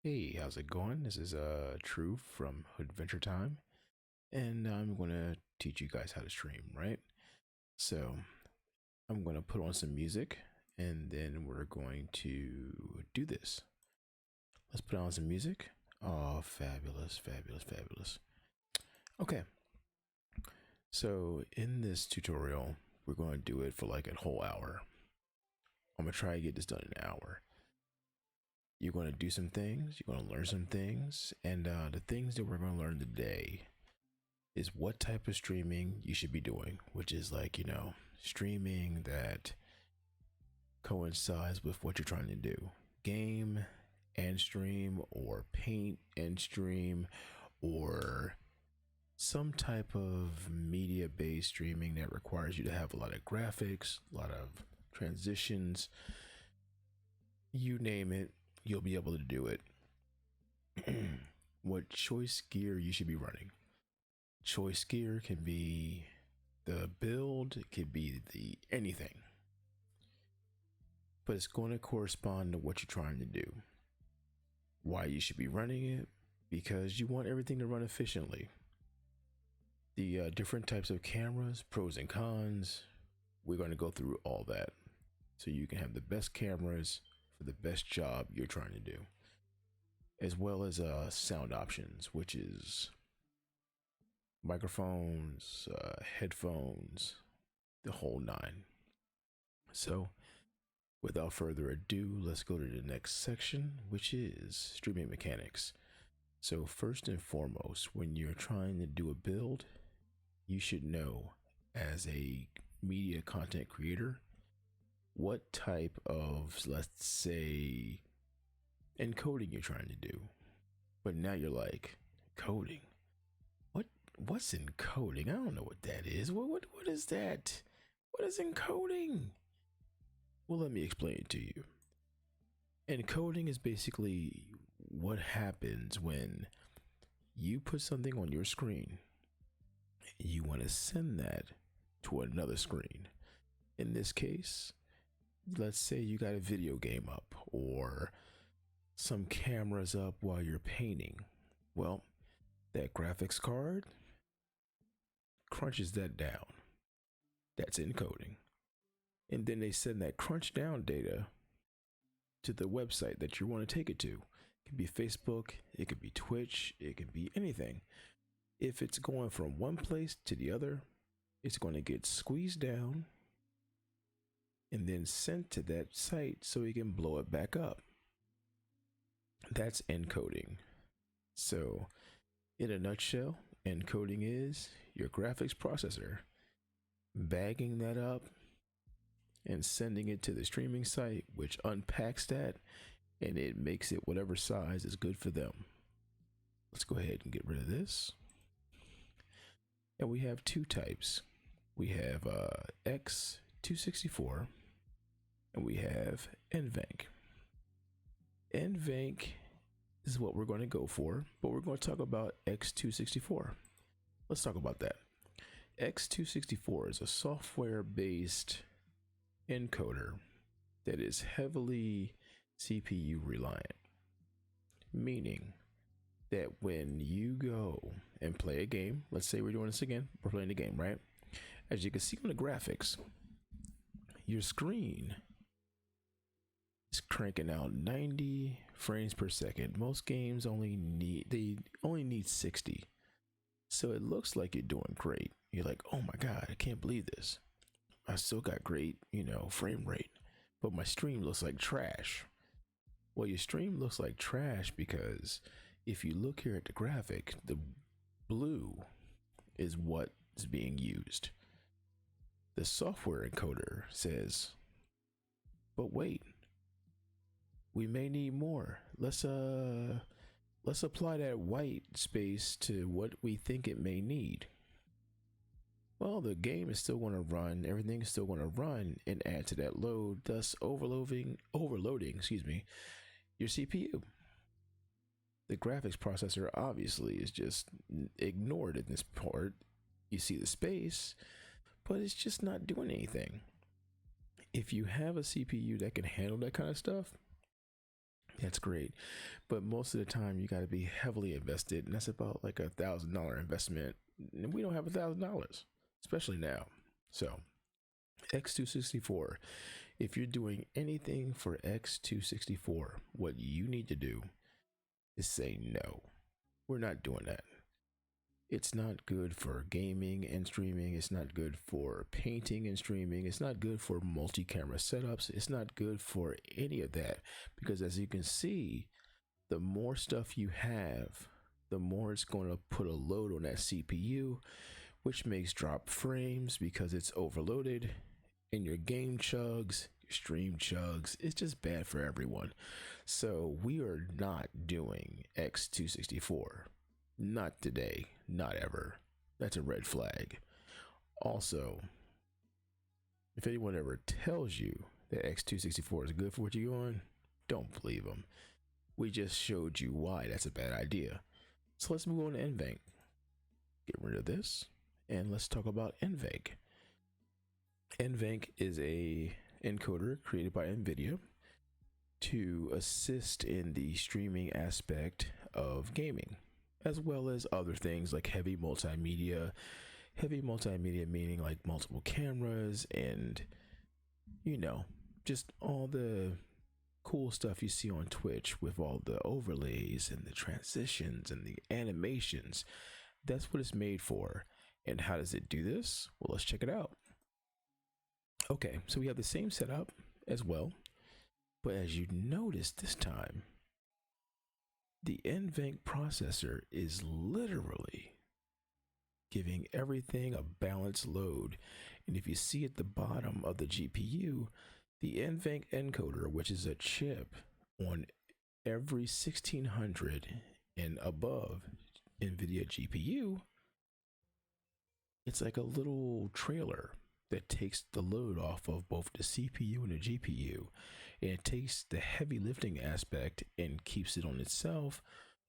Hey, how's it going? This is Truf from Hoodventure time, and I'm gonna teach you guys how to stream, right? So I'm gonna put on some music, and then we're going to do this. Let's put on some music. Oh, fabulous, fabulous, fabulous. Okay, so in this tutorial, we're going to do it for like a whole hour. I'm gonna try to get this done in an hour. You're going to do some things, you're going to learn some things, and the things that we're going to learn today is what type of streaming you should be doing, which is like, streaming that coincides with what you're trying to do. Game and stream, or paint and stream, or some type of media based streaming that requires you to have a lot of graphics, a lot of transitions. You name it, you'll be able to do it. What choice gear you should be running. Choice gear can be the build, it could be the anything, but it's going to correspond to what you're trying to do. Why you should be running it? Because you want everything to run efficiently. The different types of cameras, pros and cons, we're going to go through all that so you can have the best cameras for the best job you're trying to do, as well as sound options, which is microphones, headphones, the whole nine. So without further ado, let's go to the next section, which is streaming mechanics. So first and foremost, when you're trying to do a build, you should know, as a media content creator, what type of, let's say, encoding you're trying to do. But now you're like, coding? What's encoding? I don't know what that is. What is that? What is encoding? Well, let me explain it to you. Encoding is basically what happens when you put something on your screen. You want to send that to another screen. In this case, let's say you got a video game up or some cameras up while you're painting. Well, that graphics card crunches that down. That's encoding. And then they send that crunch down data to the website that you want to take it to. It could be Facebook, it could be Twitch, it could be anything. If it's going from one place to the other, it's going to get squeezed down and then sent to that site so you can blow it back up. That's encoding. So, in a nutshell, encoding is your graphics processor bagging that up and sending it to the streaming site, which unpacks that and it makes it whatever size is good for them. Let's go ahead and get rid of this. And we have two types. We have X264 and we have NVENC. NVENC is what we're going to go for, but we're going to talk about X264. Let's talk about that. X264 is a software-based encoder that is heavily CPU reliant, meaning that when you go and play a game, let's say we're doing this again, we're playing the game, right? As you can see on the graphics, your screen is cranking out 90 frames per second. Most games only need 60. So it looks like you're doing great. You're like, oh my God, I can't believe this. I still got great, frame rate, but my stream looks like trash. Well, your stream looks like trash because if you look here at the graphic, the blue is what is being used. The software encoder says, but wait, we may need more. Let's apply that white space to what we think it may need. Well, the game is still going to run, everything is still going to run and add to that load, thus overloading, your CPU. The graphics processor obviously is just ignored in this part. You see the space, but it's just not doing anything. If you have a CPU that can handle that kind of stuff, That's great. But most of the time you got to be heavily invested, and that's about like $1,000 investment. And we don't have $1,000, especially now. So X264, if you're doing anything for X264, what you need to do is say no. We're not doing that. It's not good for gaming and streaming. It's not good for painting and streaming. It's not good for multi-camera setups. It's not good for any of that, because as you can see, the more stuff you have, the more it's going to put a load on that CPU, which makes drop frames because it's overloaded, and your game chugs, your stream chugs. It's just bad for everyone. So we are not doing X264. Not today, not ever. That's a red flag. Also, if anyone ever tells you that X264 is good for what you're doing, don't believe them. We just showed you why that's a bad idea. So let's move on to NVENC. Get rid of this, and let's talk about NVENC. NVENC is a encoder created by NVIDIA to assist in the streaming aspect of gaming, as well as other things like heavy multimedia. Heavy multimedia meaning like multiple cameras and, you know, just all the cool stuff you see on Twitch with all the overlays and the transitions and the animations. That's what it's made for. And how does it do this? Well, let's check it out. Okay, so we have the same setup as well, but as you notice this time, the NVENC processor is literally giving everything a balanced load. And if you see at the bottom of the GPU, the NVENC encoder, which is a chip on every 1600 and above NVIDIA GPU, it's like a little trailer that takes the load off of both the CPU and the GPU, and it takes the heavy lifting aspect and keeps it on itself,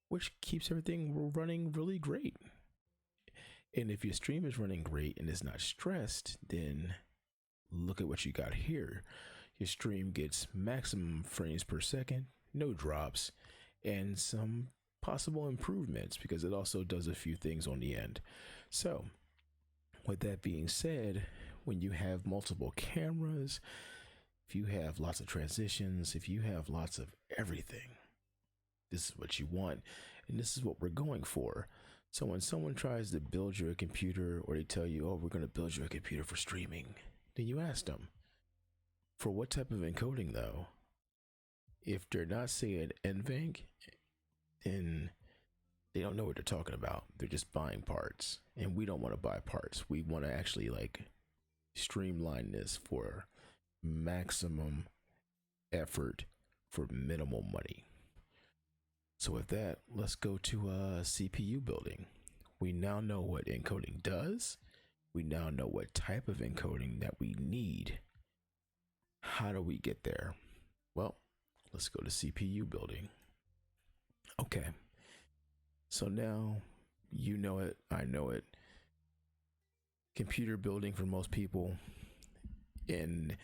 which keeps everything running really great. And if your stream is running great and is not stressed, then look at what you got here. Your stream gets maximum frames per second, no drops, and some possible improvements because it also does a few things on the end. So with that being said, when you have multiple cameras, if you have lots of transitions, if you have lots of everything, this is what you want, and this is what we're going for. So when someone tries to build you a computer, or they tell you, oh, we're going to build you a computer for streaming, then you ask them, for what type of encoding though? If they're not saying NVENC, then they don't know what they're talking about. They're just buying parts, and we don't want to buy parts. We want to actually like streamline this for maximum effort for minimal money. So with that, let's go to CPU building. We now know what encoding does. We now know what type of encoding that we need. How do we get there? Well, let's go to CPU building. Okay. So now you know it, I know it. Computer building for most people. And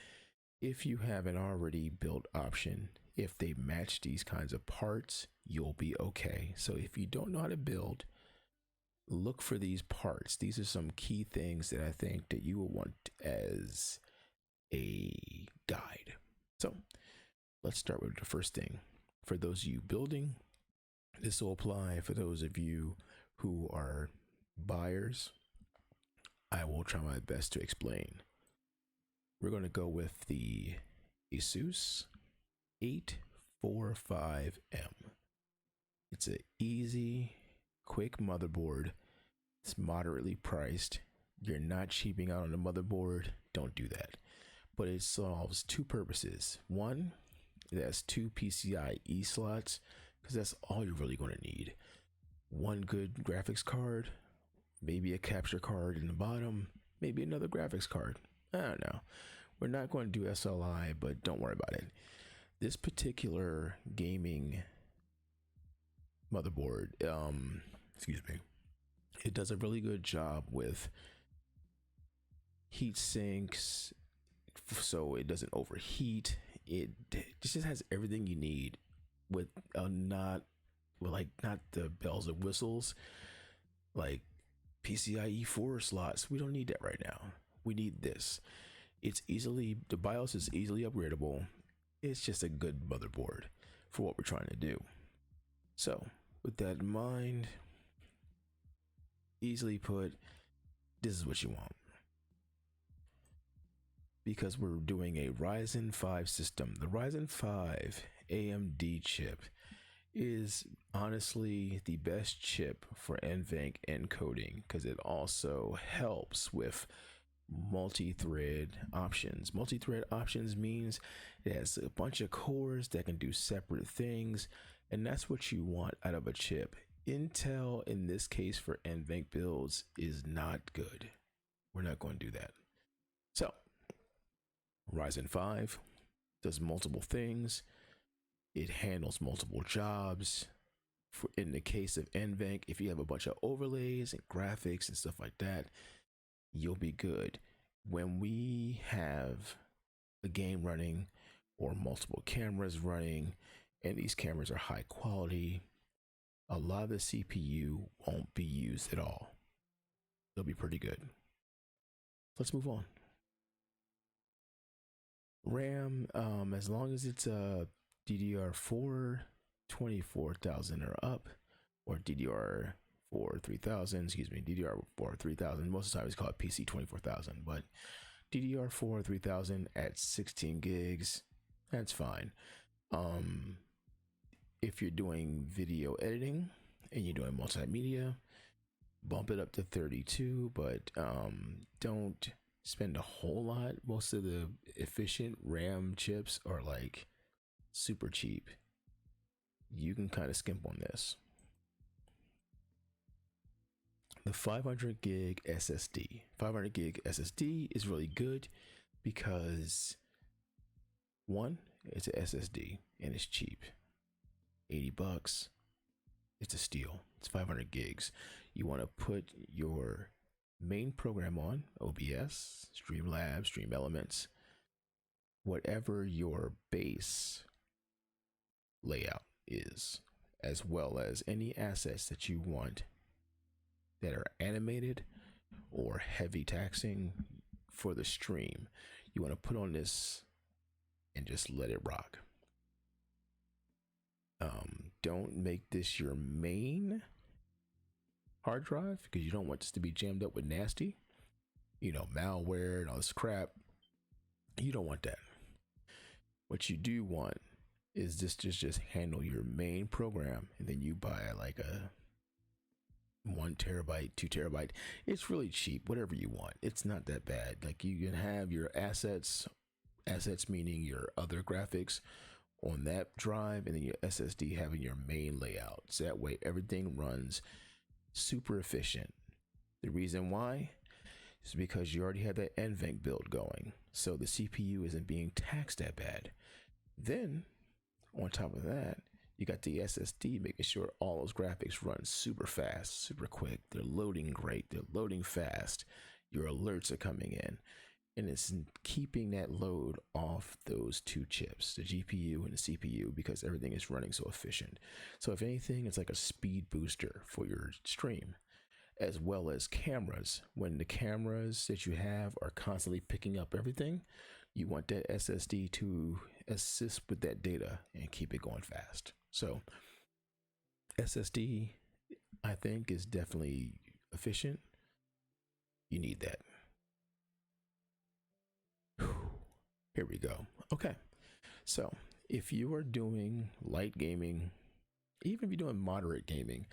if you have an already built option, if they match these kinds of parts, you'll be okay. So if you don't know how to build, look for these parts. These are some key things that I think that you will want as a guide. So let's start with the first thing. For those of you building, this will apply for those of you who are buyers. I will try my best to explain. We're going to go with the Asus 845M. It's an easy, quick motherboard. It's moderately priced. You're not cheaping out on the motherboard. Don't do that. But it solves two purposes. One, it has two PCIe slots, because that's all you're really going to need. One good graphics card, maybe a capture card in the bottom, maybe another graphics card. I don't know. We're not going to do SLI, but don't worry about it. This particular gaming motherboard, it does a really good job with heat sinks, so it doesn't overheat. It just has everything you need with not with like not the bells and whistles like PCIe 4 slots. We don't need that right now. We need this. The BIOS is easily upgradable. It's just a good motherboard for what we're trying to do. So with that in mind, easily put, this is what you want. Because we're doing a Ryzen 5 system. The Ryzen 5 AMD chip is honestly the best chip for NVENC encoding because it also helps with multi-thread options. Multi-thread options means it has a bunch of cores that can do separate things, and that's what you want out of a chip. Intel, in this case for NVENC builds, is not good. We're not going to do that. So Ryzen 5 does multiple things. It handles multiple jobs. In the case of NVENC, if you have a bunch of overlays and graphics and stuff like that, you'll be good. When we have a game running or multiple cameras running, and these cameras are high quality, a lot of the CPU won't be used at all. They'll be pretty good. Let's move on. RAM, as long as it's DDR4 24,000 or up, or DDR4 3000, DDR4 3000. Most of the time it's called PC 24,000, but DDR4 3000 at 16 gigs, that's fine. If you're doing video editing and you're doing multimedia, bump it up to 32, but don't spend a whole lot. Most of the efficient RAM chips are like super cheap. You can kind of skimp on this. The 500 gig SSD. 500 gig SSD is really good because one, it's a SSD and it's cheap. $80. It's a steal. It's 500 gigs. You want to put your main program on, OBS, Streamlabs, Stream Elements, whatever your base layout is, as well as any assets that you want that are animated or heavy taxing for the stream. You want to put on this and just let it rock. Don't make this your main hard drive because you don't want this to be jammed up with nasty, malware and all this crap. You don't want that. What you do want is this just handle your main program, and then you buy like a 1 terabyte, 2 terabyte. It's really cheap, whatever you want. It's not that bad. Like you can have your assets meaning your other graphics on that drive, and then your SSD having your main layout. So that way everything runs super efficient. The reason why is because you already have that NVENC build going, so the CPU isn't being taxed that bad. Then on top of that, you got the SSD making sure all those graphics run super fast, super quick. They're loading great. They're loading fast. Your alerts are coming in, and it's keeping that load off those two chips, the GPU and the CPU, because everything is running so efficient. So if anything, it's like a speed booster for your stream, as well as cameras. When the cameras that you have are constantly picking up everything, you want that SSD to assist with that data and keep it going fast. So SSD, I think, is definitely efficient. You need that. Here we go. Okay. So if you are doing light gaming, even if you're doing moderate gaming,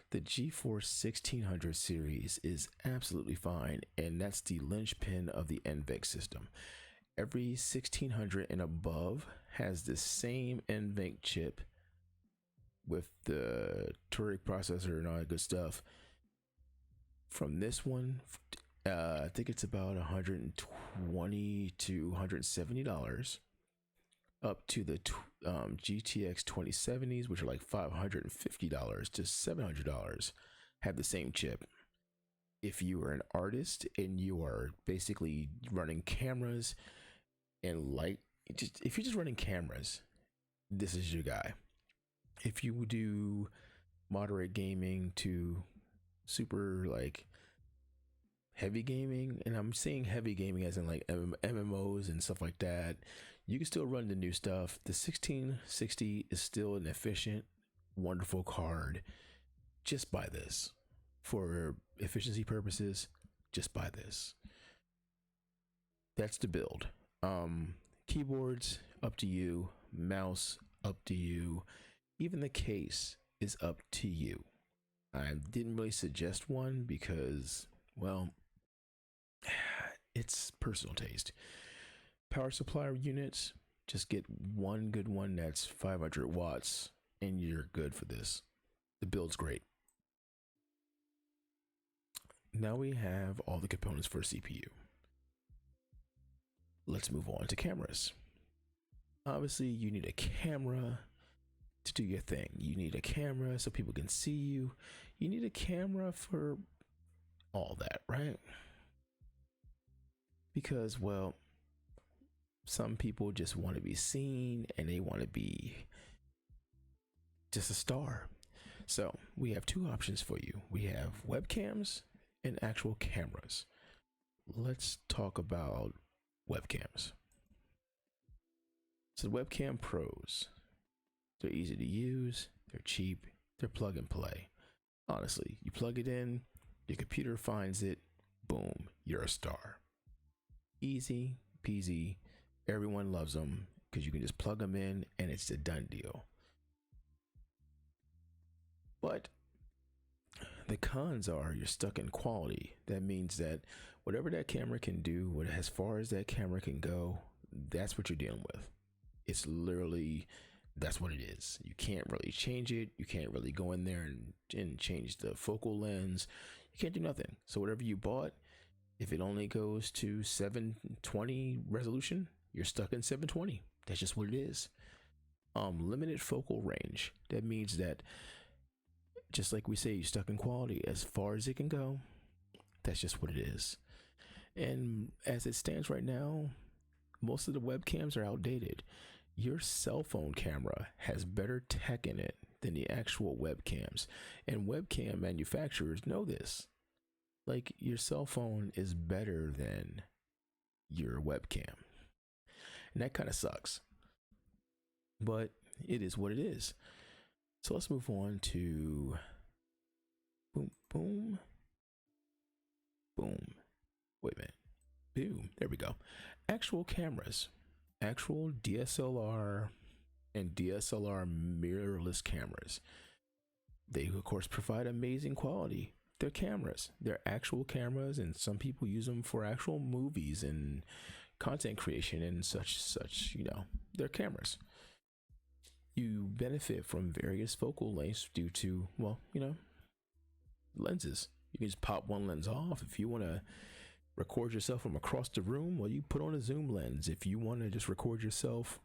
the GeForce 1600 series is absolutely fine. And that's the linchpin of the NVENC system. Every 1600 and above has the same NVENC chip with the Turek processor and all that good stuff. From this one, I think it's about $120 to $170, up to the GTX 2070s, which are like $550 to $700, have the same chip. If you are an artist and you are basically running cameras and if you're just running cameras, this is your guy. If you do moderate gaming to super like heavy gaming, and I'm saying heavy gaming as in like MMOs and stuff like that, you can still run the new stuff. The 1660 is still an efficient, wonderful card. Just buy this for efficiency purposes. Just buy this. That's the build. Keyboards up to you, mouse up to you, even the case is up to you. I didn't really suggest one because, well, it's personal taste. Power supply units, just get one good one that's 500 watts and you're good for this. The build's great. Now we have all the components for a CPU. Let's move on to cameras. Obviously, you need a camera to do your thing. You need a camera so people can see you. You need a camera for all that, right? Because, well, some people just want to be seen and they want to be just a star. So we have two options for you. We have webcams and actual cameras. Let's talk about webcams. So webcam pros, they're easy to use, they're cheap, they're plug and play. Honestly, you plug it in, your computer finds it, boom, you're a star. Easy peasy, everyone loves them because you can just plug them in and it's a done deal. But the cons are you're stuck in quality. That means that whatever that camera can do, as far as that camera can go, that's what you're dealing with. It's literally, that's what it is. You can't really change it. You can't really go in there and change the focal lens. You can't do nothing. So whatever you bought, if it only goes to 720 resolution, you're stuck in 720. That's just what it is. Limited focal range. That means that, just like we say, you're stuck in quality. As far as it can go, that's just what it is. And as it stands right now, most of the webcams are outdated. Your cell phone camera has better tech in it than the actual webcams. And webcam manufacturers know this. Like, your cell phone is better than your webcam. And that kind of sucks. But it is what it is. So let's move on to boom, boom, boom. Wait a minute. Boom. There we go. Actual cameras. Actual DSLR and DSLR mirrorless cameras. They, of course, provide amazing quality. They're cameras. They're actual cameras, and some people use them for actual movies and content creation and such, you know. They're cameras. You benefit from various focal lengths due to, well, you know, lenses. You can just pop one lens off. If you want to record yourself from across the room, well, you put on a zoom lens. If you want to just record yourself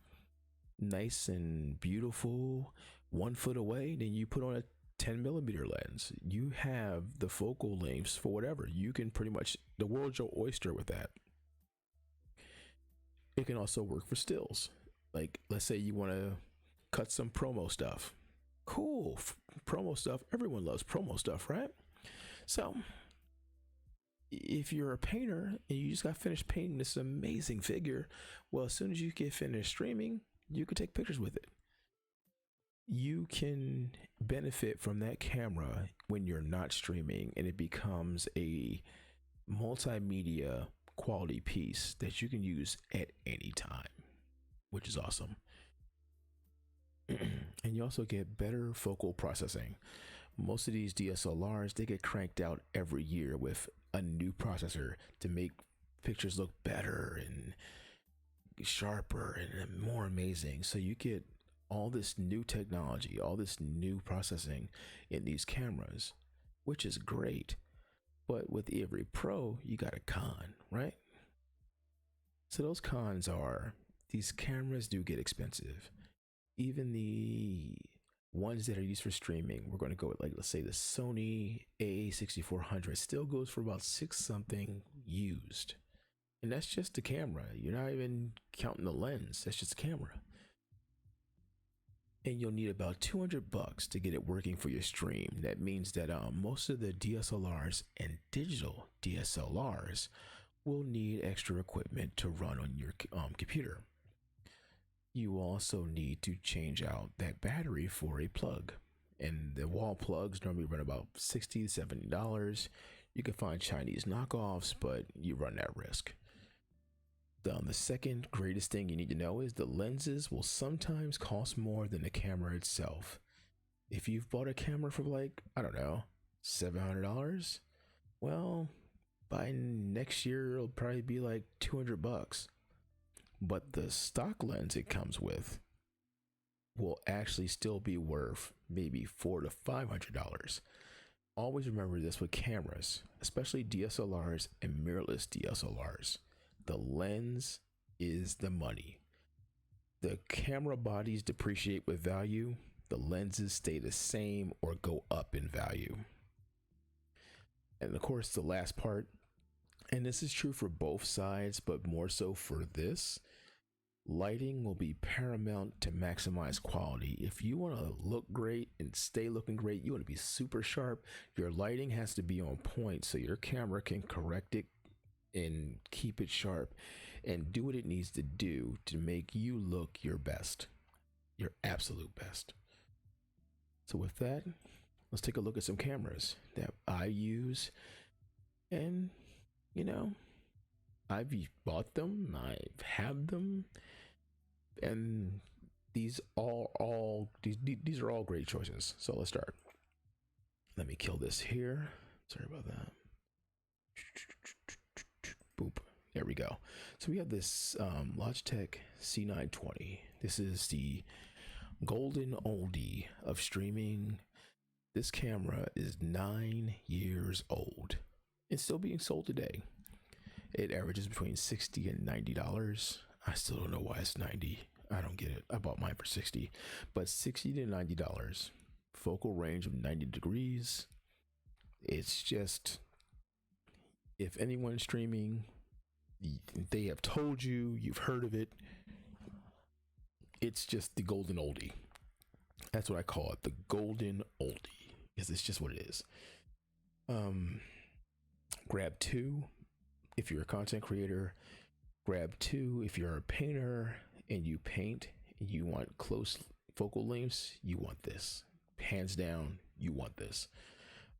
nice and beautiful 1 foot away, then you put on a 10mm lens. You have the focal lengths for whatever. You can pretty much, the world's your oyster with that. It can also work for stills. Like, let's say you want to cut some promo stuff. Cool. Promo stuff. Everyone loves promo stuff, right? So if you're a painter and you just got finished painting this amazing figure, well, as soon as you get finished streaming, you can take pictures with it. You can benefit from that camera when you're not streaming, and it becomes a multimedia quality piece that you can use at any time, which is awesome. And you also get better focal processing. Most of these DSLRs, they get cranked out every year with a new processor to make pictures look better and sharper and more amazing. So you get all this new technology, all this new processing in these cameras, which is great. But with every pro, you got a con, right? So those cons are, these cameras do get expensive. Even the ones that are used for streaming, we're going to go with, like, let's say the Sony a6400 still goes for about $6 something used. And that's just the camera. You're not even counting the lens. That's just the camera. and you'll need about 200 bucks to get it working for your stream. That means that most of the DSLRs and digital DSLRs will need extra equipment to run on your computer. You also need to change out that battery for a plug, and the wall plugs normally run about $60 to $70. You can find Chinese knockoffs, but you run that risk. The second greatest thing you need to know is the lenses will sometimes cost more than the camera itself. If you've bought a camera for like, I don't know, $700, well, by next year it'll probably be like 200 bucks. But the stock lens it comes with will actually still be worth maybe $400 to $500. Always remember this with cameras, especially DSLRs and mirrorless DSLRs. The lens is the money. The camera bodies depreciate with value. The lenses stay the same or go up in value. And of course, the last part, and this is true for both sides, but more so for this, lighting will be paramount to maximize quality. If you want to look great and stay looking great, you want to be super sharp, your lighting has to be on point so your camera can correct it and keep it sharp and do what it needs to do to make you look your best, your absolute best. So with that, let's take a look at some cameras that I use. And I've bought them, I've had them, and these are all great choices. So let's start. Let me kill this here. Sorry about that. Boop. There we go. So we have this Logitech C920. This is the golden oldie of streaming. This camera is 9 years old. It's still being sold today. It averages between $60 and $90. I still don't know why it's 90. I don't get it. I bought mine for 60, but $60 to $90. Focal range of 90 degrees. It's just, if anyone's streaming, they have told you, you've heard of it. It's just the golden oldie. That's what I call it, the golden oldie, because it's just what it is. Grab two if you're a content creator. Grab two if you're a painter and you paint and you want close focal lengths. You want this. Hands down, you want this.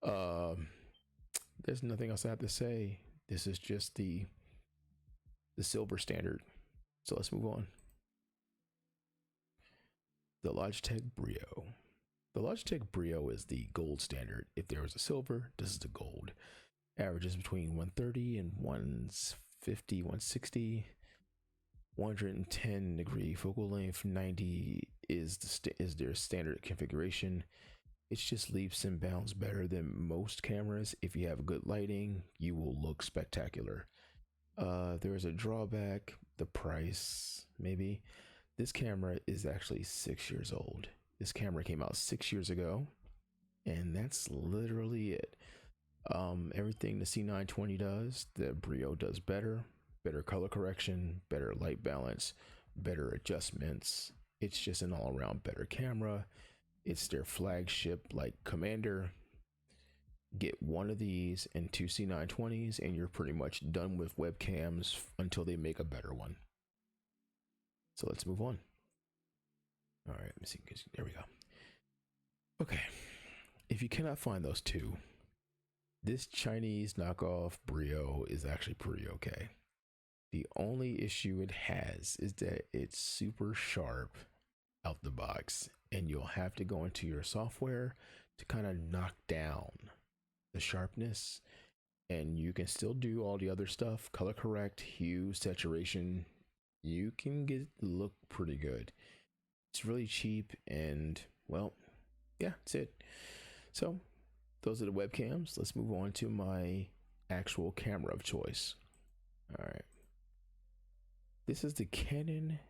There's nothing else I have to say. This is just the silver standard. So let's move on. The Logitech Brio. The Logitech Brio is the gold standard. If there was a silver, this is the gold. Averages between 130 and 150, 160. 110 degree focal length. 90 is their standard configuration. It just leaps and bounds better than most cameras. If you have good lighting, you will look spectacular. There is a drawback, the price, maybe. This camera is actually 6 years old. This camera came out 6 years ago, and that's literally it. Everything the C920 does, the Brio does better. Better color correction, better light balance, better adjustments. It's just an all-around better camera. It's their flagship, like Commander. Get one of these and two C920s and you're pretty much done with webcams until they make a better one. So let's move on. All right, let me see. There we go. Okay, if you cannot find those two, this Chinese knockoff Brio is actually pretty okay. The only issue it has is that it's super sharp out the box, and you'll have to go into your software to kind of knock down the sharpness, and you can still do all the other stuff, color correct, hue, saturation. You can look pretty good. It's really cheap, and well, yeah, that's it. So those are the webcams. Let's move on to my actual camera of choice. All right. This is the Canon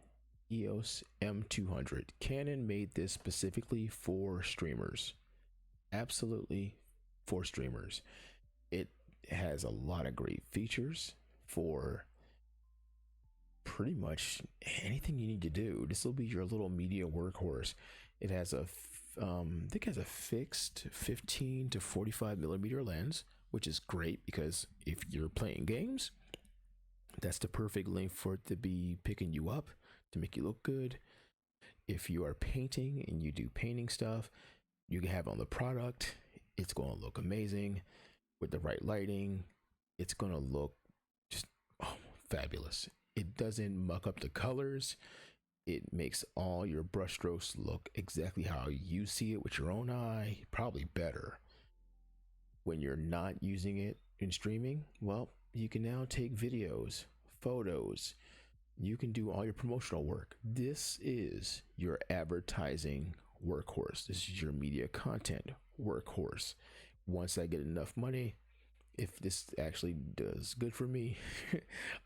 EOS M200. Canon made this specifically for streamers. Absolutely for streamers. It has a lot of great features for pretty much anything you need to do. This will be your little media workhorse. It has I think it has a fixed 15 to 45 millimeter lens, which is great because if you're playing games, that's the perfect length for it to be picking you up to make you look good. If you are painting and you do painting stuff, you can have on the product. It's going to look amazing with the right lighting. It's going to look just fabulous. It doesn't muck up the colors. It makes all your brushstrokes look exactly how you see it with your own eye, probably better. When you're not using it in streaming, well, you can now take videos, photos. You can do all your promotional work. This is your advertising workhorse. This is your media content workhorse. Once I get enough money, if this actually does good for me,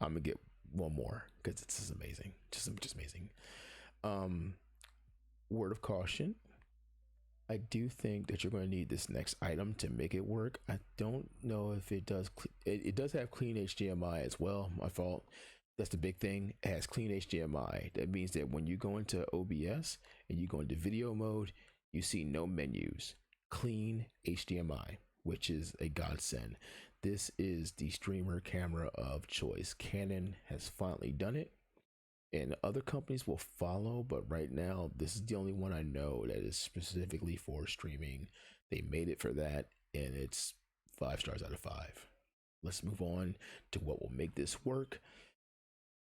I'm gonna get one more because it's just amazing, just amazing. Word of caution: I do think that you're going to need this next item to make it work. I don't know if it does. It does have clean HDMI as well. My fault. That's the big thing. It has clean HDMI. That means that when you go into OBS and you go into video mode, you see no menus. Clean HDMI, which is a godsend. This is the streamer camera of choice. Canon has finally done it, and other companies will follow, but right now this is the only one I know that is specifically for streaming. They made it for that, and it's 5 stars out of 5. Let's move on to what will make this work,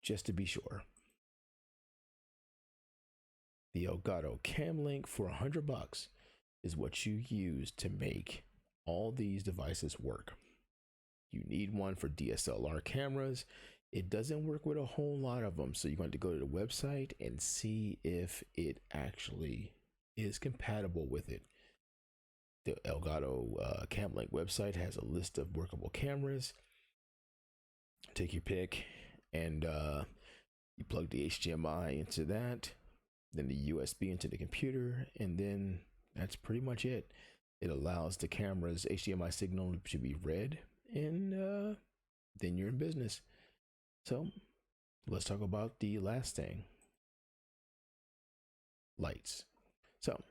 just to be sure. The Elgato Cam Link for $100 is what you use to make all these devices work. You need one for DSLR cameras. It doesn't work with a whole lot of them, so you're going to go to the website and see if it actually is compatible with it. The Elgato Cam Link website has a list of workable cameras. Take your pick, and you plug the HDMI into that, then the USB into the computer, and then that's pretty much it. It allows the camera's HDMI signal to be read, and then you're in business. So let's talk about the last thing: lights. So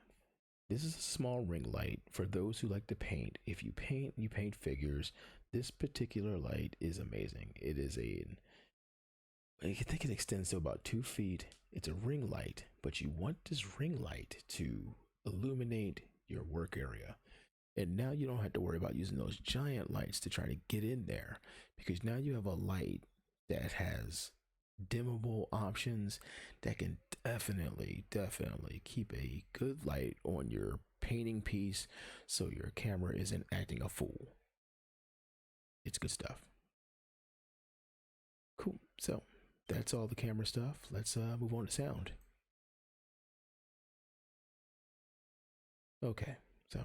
this is a small ring light for those who like to paint. If you paint, you paint figures. This particular light is amazing. It is I think it extends to about 2 feet. It's a ring light, but you want this ring light to illuminate your work area. And now you don't have to worry about using those giant lights to try to get in there, because now you have a light that has dimmable options that can definitely keep a good light on your painting piece so your camera isn't acting a fool. It's good stuff. Cool. So that's all the camera stuff. Let's move on to sound. Okay, so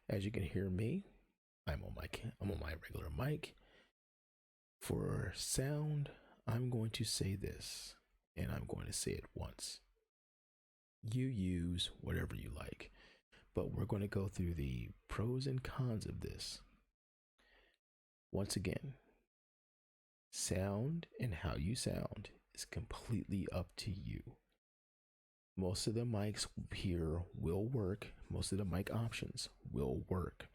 as you can hear me, I'm on my regular mic. For sound, I'm going to say this, and I'm going to say it once. You use whatever you like, but we're going to go through the pros and cons of this. Once again, sound and how you sound is completely up to you. Most of the mics here will work. Most of the mic options will work.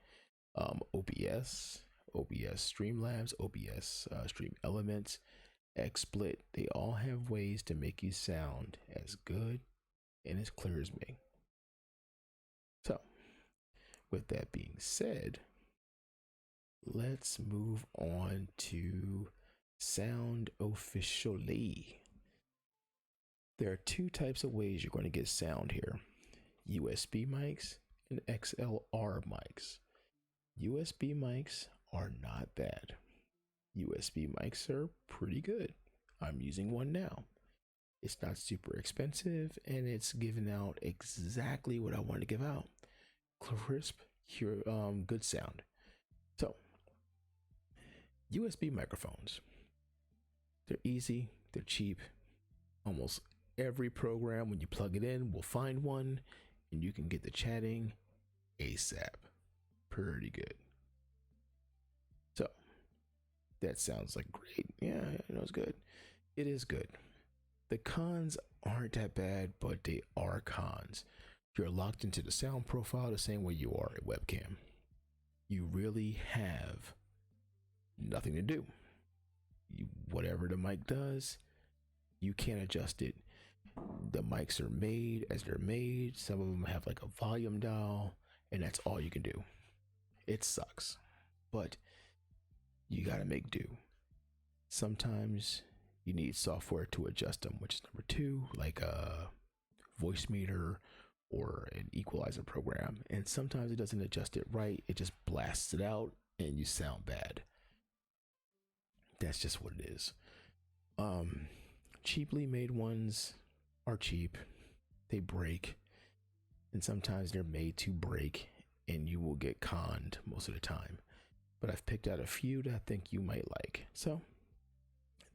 OBS Streamlabs, OBS Stream Elements, XSplit, they all have ways to make you sound as good and as clear as me. So, with that being said, let's move on to sound officially. There are 2 types of ways you're going to get sound here: USB mics and XLR mics. USB mics are not bad. USB mics are pretty good. I'm using one now. It's not super expensive, and it's giving out exactly what I want to give out: crisp, good sound. So, USB microphones. They're easy, they're cheap. Almost every program, when you plug it in, will find one, and you can get the chatting ASAP. Pretty good. So, that sounds like great. Yeah, it's good. It is good. The cons aren't that bad, but they are cons. You're locked into the sound profile the same way you are a webcam. You really have nothing to do. Whatever the mic does, you can't adjust it. The mics are made as they're made. Some of them have like a volume dial, and that's all you can do. It sucks, but you gotta make do. Sometimes you need software to adjust them, which is number two, like a voice meter or an equalizer program. And sometimes it doesn't adjust it right, it just blasts it out and you sound bad. That's just what it is. Cheaply made ones are cheap, they break, and sometimes they're made to break, and you will get conned most of the time. But I've picked out a few that I think you might like. So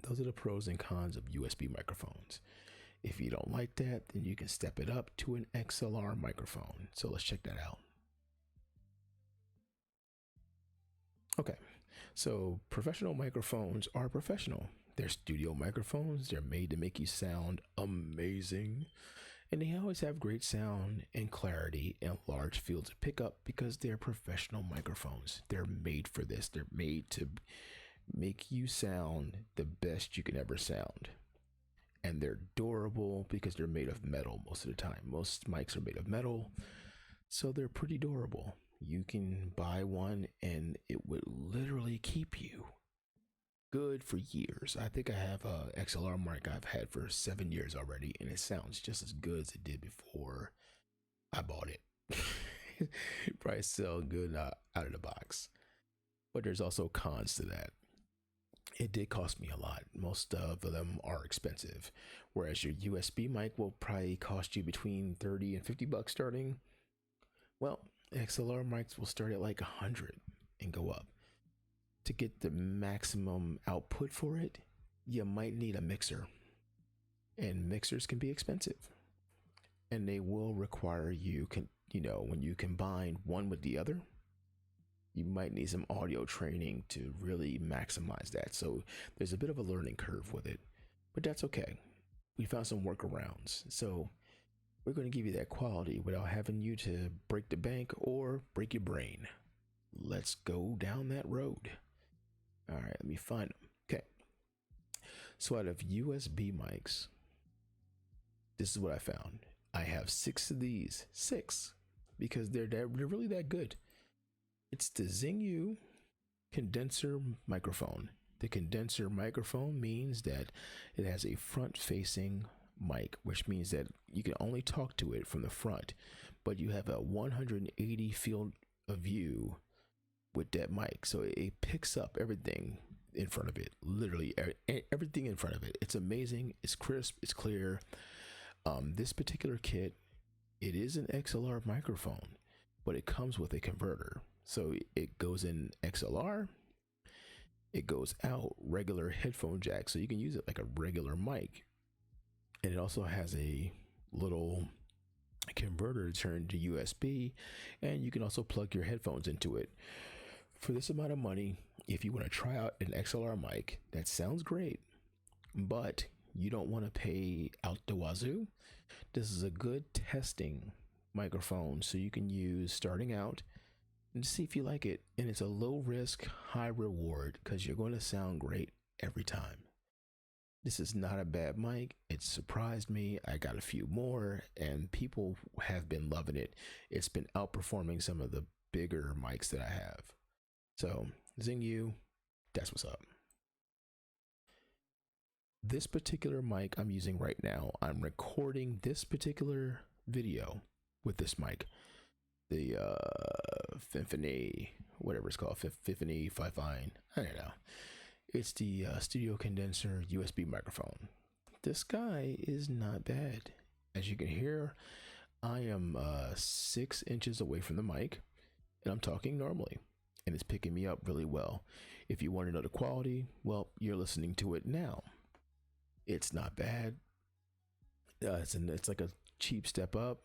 those are the pros and cons of USB microphones. If you don't like that, then you can step it up to an XLR microphone. So let's check that out. Okay, so professional microphones are professional. They're studio microphones. They're made to make you sound amazing. And they always have great sound and clarity and large fields of pickup because they're professional microphones. They're made for this. They're made to make you sound the best you can ever sound. And they're durable because they're made of metal most of the time. Most mics are made of metal, so they're pretty durable. You can buy one and it would literally keep you good for years. I think I have a XLR mic I've had for 7 years already, and it sounds just as good as it did before I bought it. Probably sell good out of the box. But there's also cons to that. It did cost me a lot. Most of them are expensive, whereas your USB mic will probably cost you between 30 and 50 bucks starting. Well, XLR mics will start at like 100 and go up. To get the maximum output for it, you might need a mixer, and mixers can be expensive, and they will require you when you combine one with the other, you might need some audio training to really maximize that. So there's a bit of a learning curve with it, but that's okay. We found some workarounds. So we're going to give you that quality without having you to break the bank or break your brain. Let's go down that road. All right, let me find them. Okay. So out of USB mics, this is what I found. I have 6 of these. 6. Because they're really that good. It's the Xing condenser microphone. The condenser microphone means that it has a front-facing mic, which means that you can only talk to it from the front, but you have a 180 field of view with that mic. So it picks up everything in front of it, literally everything in front of it. It's amazing. It's crisp. It's clear. This particular kit, it is an XLR microphone, but it comes with a converter. So it goes in XLR, it goes out regular headphone jack, so you can use it like a regular mic. And it also has a little converter to turn to USB, and you can also plug your headphones into it. For this amount of money, if you want to try out an XLR mic, that sounds great, but you don't want to pay out the wazoo, this is a good testing microphone so you can use starting out and see if you like it. And it's a low risk, high reward because you're going to sound great every time. This is not a bad mic. It surprised me. I got a few more and people have been loving it. It's been outperforming some of the bigger mics that I have. So Xing, that's what's up. This particular mic I'm using right now, I'm recording this particular video with this mic. The Fifine, whatever it's called, Fifine, I don't know. It's the studio condenser USB microphone. This guy is not bad. As you can hear, I am 6 inches away from the mic, and I'm talking normally, and it's picking me up really well. If you want to know the quality, well, you're listening to it now. It's not bad. It's like a cheap step up.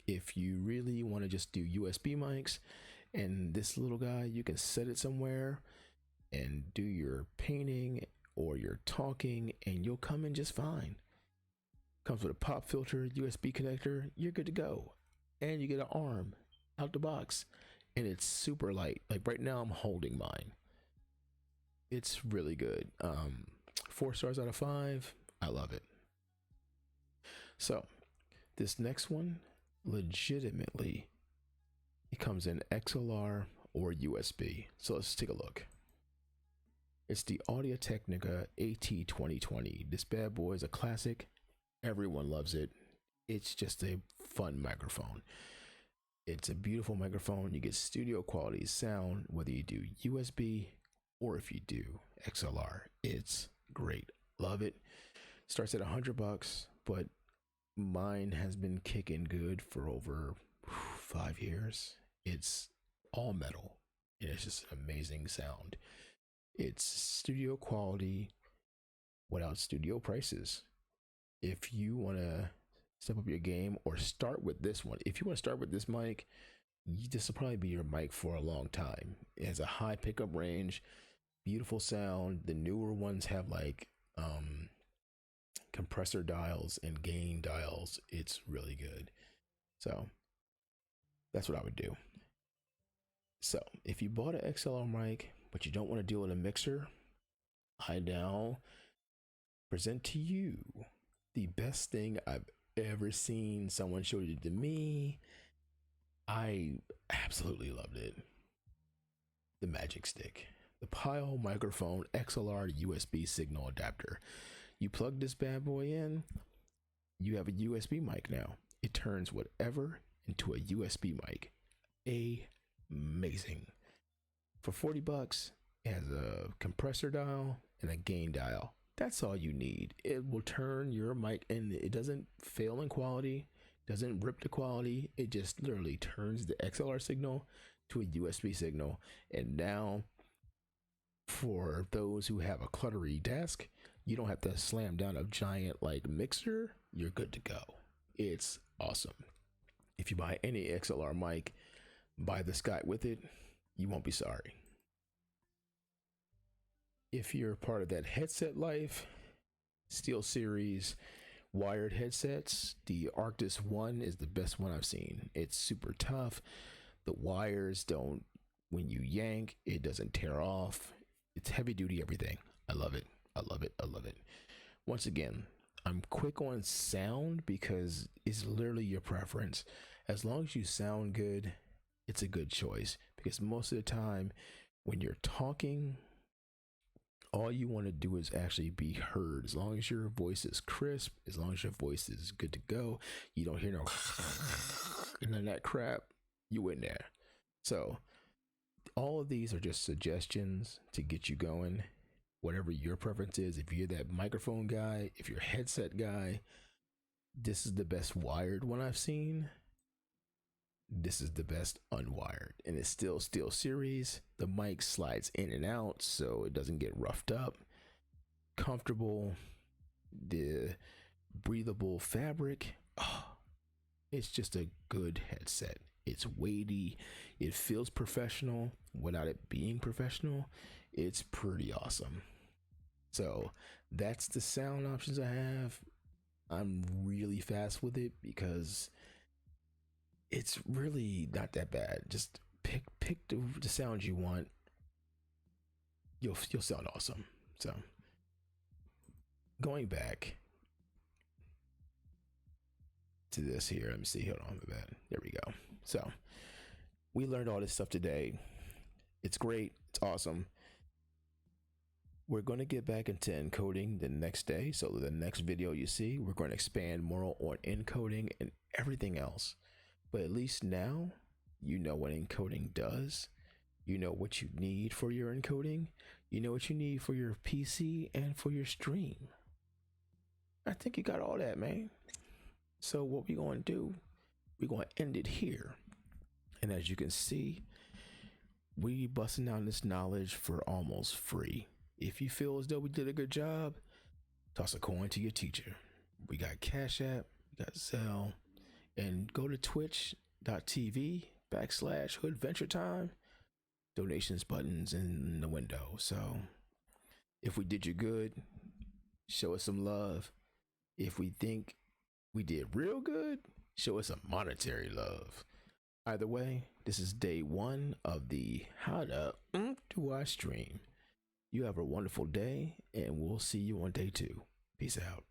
If you really want to just do USB mics and this little guy, you can set it somewhere and do your painting or your talking and you'll come in just fine. Comes with a pop filter, USB connector. You're good to go, and you get an arm out the box, and it's super light. Like right now, I'm holding mine. It's really good. 4 stars out of 5. I love it. So this next one, legitimately, it comes in XLR or USB. So let's take a look. It's the Audio Technica AT2020. This bad boy is a classic. Everyone loves it. It's just a fun microphone. It's a beautiful microphone. You get studio quality sound, whether you do USB or if you do XLR. It's great. Love it. Starts at $100, but mine has been kicking good for over 5 years. It's all metal, and it's just an amazing sound. It's studio quality without studio prices. If you want to step up your game or start with this one, if you want to start with this mic, this will probably be your mic for a long time. It has a high pickup range, beautiful sound. The newer ones have like compressor dials and gain dials. It's really good. So that's what I would do. So if you bought an XLR mic, but you don't want to deal with a mixer, I now present to you the best thing I've ever seen. Someone showed it to me. I absolutely loved it. The Magic Stick. The Pile Microphone XLR USB signal adapter. You plug this bad boy in, you have a USB mic now. It turns whatever into a USB mic. Amazing. For $40, it has a compressor dial and a gain dial. That's all you need. It will turn your mic, and it doesn't fail in quality, doesn't rip the quality. It just literally turns the XLR signal to a USB signal. And now, for those who have a cluttery desk, you don't have to slam down a giant like mixer. You're good to go. It's awesome. If you buy any XLR mic, buy the Sky with it. You won't be sorry. If you're part of that headset life, Steel Series wired headsets, the Arctis One is the best one I've seen. It's super tough. The wires don't, when you yank, it doesn't tear off. It's heavy duty everything. I love it. I love it. I love it. Once again, I'm quick on sound because it's literally your preference. As long as you sound good, it's a good choice, because most of the time when you're talking, all you want to do is actually be heard. As long as your voice is crisp, as long as your voice is good to go, you don't hear no none of that crap, you in there. So all of these are just suggestions to get you going. Whatever your preference is, if you're that microphone guy, if you're a headset guy, this is the best wired one I've seen. This is the best unwired, and it's still Steel Series. The mic slides in and out so it doesn't get roughed up. Comfortable. The breathable fabric. Oh, it's just a good headset. It's weighty. It feels professional without it being professional. It's pretty awesome. So that's the sound options I have. I'm really fast with it because it's really not that bad. Just pick the sound you want. You'll sound awesome. So going back to this here, let me see. Hold on, my bad. There we go. So we learned all this stuff today. It's great. It's awesome. We're going to get back into encoding the next day. So the next video you see, we're going to expand more on encoding and everything else. But at least now you know what encoding does. You know what you need for your encoding. You know what you need for your PC and for your stream. I think you got all that, man. So what we going to do, we're going to end it here. And as you can see, we busting down this knowledge for almost free. If you feel as though we did a good job, toss a coin to your teacher. We got Cash App, we got Zelle, and go to twitch.tv/Hoodventure time. Donations buttons in the window. So if we did you good, show us some love. If we think we did real good, show us some monetary love. Either way, this is day one of the How to our stream. You have a wonderful day, and we'll see you on day two. Peace out.